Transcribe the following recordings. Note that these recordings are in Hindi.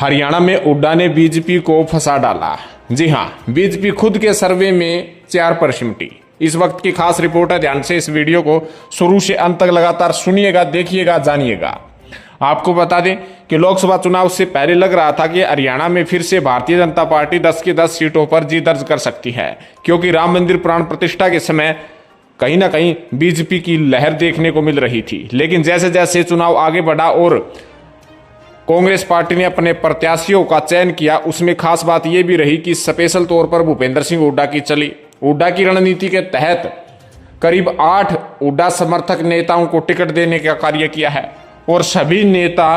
हरियाणा में हुड्डा ने बीजेपी को फंसा डाला। जी हां, बीजेपी खुद के सर्वे में 4 सिमटी। इस वक्त की खास रिपोर्ट है, ध्यान से इस वीडियो को शुरू से अंत तक लगातार सुनिएगा, देखिएगा, जानिएगा। आपको बता दें कि लोकसभा चुनाव से पहले लग रहा था कि हरियाणा में फिर से भारतीय जनता पार्टी 10 की 10 सीटों पर जीत दर्ज कर सकती है, क्योंकि राम मंदिर प्राण प्रतिष्ठा के समय कहीं ना कहीं बीजेपी की लहर देखने को मिल रही थी। लेकिन जैसे जैसे चुनाव आगे बढ़ा और कांग्रेस पार्टी ने अपने प्रत्याशियों का चयन किया, उसमें खास बात यह भी रही कि स्पेशल तौर पर भूपेंद्र सिंह हुड्डा की चली। हुड्डा की रणनीति के तहत करीब 8 हुड्डा समर्थक नेताओं को टिकट देने का कार्य किया है और सभी नेता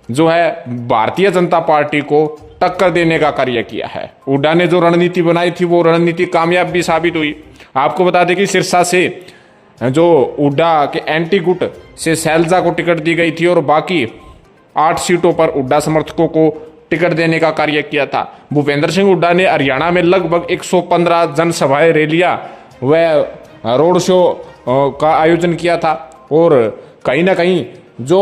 जो है भारतीय जनता पार्टी को टक्कर देने का कार्य किया है। हुड्डा ने जो रणनीति बनाई थी वो रणनीति कामयाब भी साबित हुई। आपको बता दें कि सिरसा से जो हुड्डा के एंटी गुट से शैलजा को टिकट दी गई थी और बाकी 8 सीटों पर हुड्डा समर्थकों को टिकट देने का कार्य किया था। भूपेंद्र सिंह हुड्डा ने हरियाणा में लगभग 115 जनसभाएं, रैलियां व रोड शो का आयोजन किया था और कहीं ना कहीं जो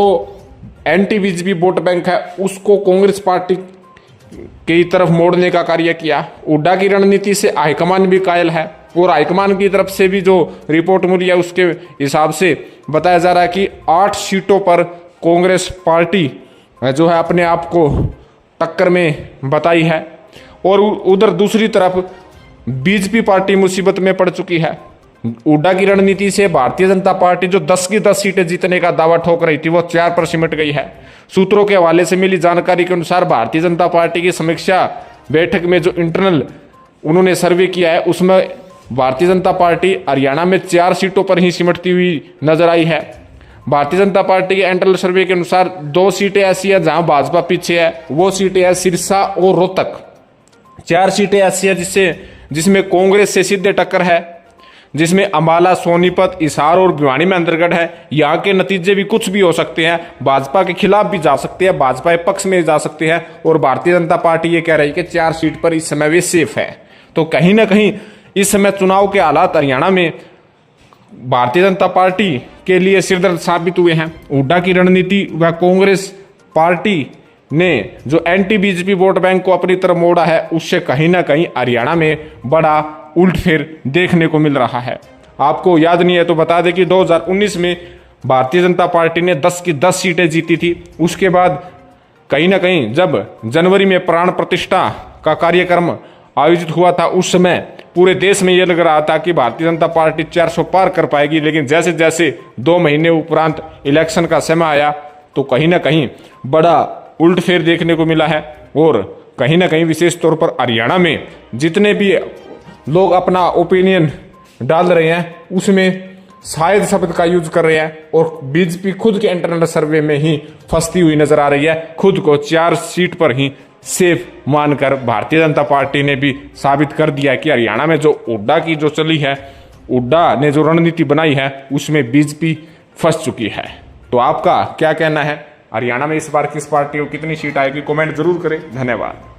एंटी बीजेपी वोट बैंक है उसको कांग्रेस पार्टी की तरफ मोड़ने का कार्य किया। हुड्डा की रणनीति से हाईकमान भी कायल है और हाईकमान की तरफ से भी जो रिपोर्ट मिली है उसके हिसाब से बताया जा रहा है कि 8 सीटों पर कांग्रेस पार्टी जो है अपने आप को टक्कर में बताई है और उधर दूसरी तरफ बीजेपी पार्टी मुसीबत में पड़ चुकी है। हुड्डा की रणनीति से भारतीय जनता पार्टी जो 10 की 10 सीटें जीतने का दावा ठोक रही थी वो 4 पर सिमट गई है। सूत्रों के हवाले से मिली जानकारी के अनुसार भारतीय जनता पार्टी की समीक्षा बैठक में जो इंटरनल उन्होंने सर्वे किया है उसमें भारतीय जनता पार्टी हरियाणा में 4 सीटों पर ही सिमटती हुई नजर आई है। भारतीय जनता पार्टी के इंटरनल सर्वे के अनुसार 2 सीटें ऐसी है जहां भाजपा पीछे है, वो सीटें है सिरसा और रोहतक। 4 सीटें ऐसी है जिसमें कांग्रेस से सीधे टक्कर है, जिसमें अंबाला, सोनीपत, हिसार और भिवानी में अंतर्गत है। यहाँ के नतीजे भी कुछ भी हो सकते हैं, भाजपा के खिलाफ भी जा सकते हैं, भाजपा के पक्ष में जा सकते हैं और भारतीय जनता पार्टी ये कह रही है कि 4 सीट पर इस समय वे सेफ है। तो कहीं ना कहीं इस समय चुनाव के हालात हरियाणा में भारतीय जनता पार्टी के लिए सिरदर्द साबित हुए हैं। हुड्डा की रणनीति व कांग्रेस पार्टी ने जो एंटी बीजेपी वोट बैंक को अपनी तरफ मोड़ा है उससे कहीं ना कहीं हरियाणा में बड़ा उलटफेर देखने को मिल रहा है। आपको याद नहीं है तो बता दें कि 2019 में भारतीय जनता पार्टी ने 10 की 10 सीटें जीती थी। उसके बाद कहीं ना कहीं जब जनवरी में प्राण प्रतिष्ठा का कार्यक्रम आयोजित हुआ था उस समय पूरे देश में यह लग रहा था कि भारतीय जनता पार्टी 400 पार कर पाएगी, लेकिन जैसे जैसे 2 महीने उपरांत इलेक्शन का समय आया तो कहीं ना कहीं बड़ा उलटफेर देखने को मिला है और कहीं ना कहीं विशेष तौर पर हरियाणा में जितने भी लोग अपना ओपिनियन डाल रहे हैं उसमें शायद शब्द का यूज कर रहे हैं और बीजेपी खुद के इंटरनल सर्वे में ही फंसती हुई नजर आ रही है। खुद को 4 सीट पर ही सेफ मानकर भारतीय जनता पार्टी ने भी साबित कर दिया कि हरियाणा में जो हुड्डा की जो चली है, हुड्डा ने जो रणनीति बनाई है उसमें बीजेपी फंस चुकी है। तो आपका क्या कहना है, हरियाणा में इस बार किस पार्टी को कितनी सीट आएगी, कमेंट जरूर करें। धन्यवाद।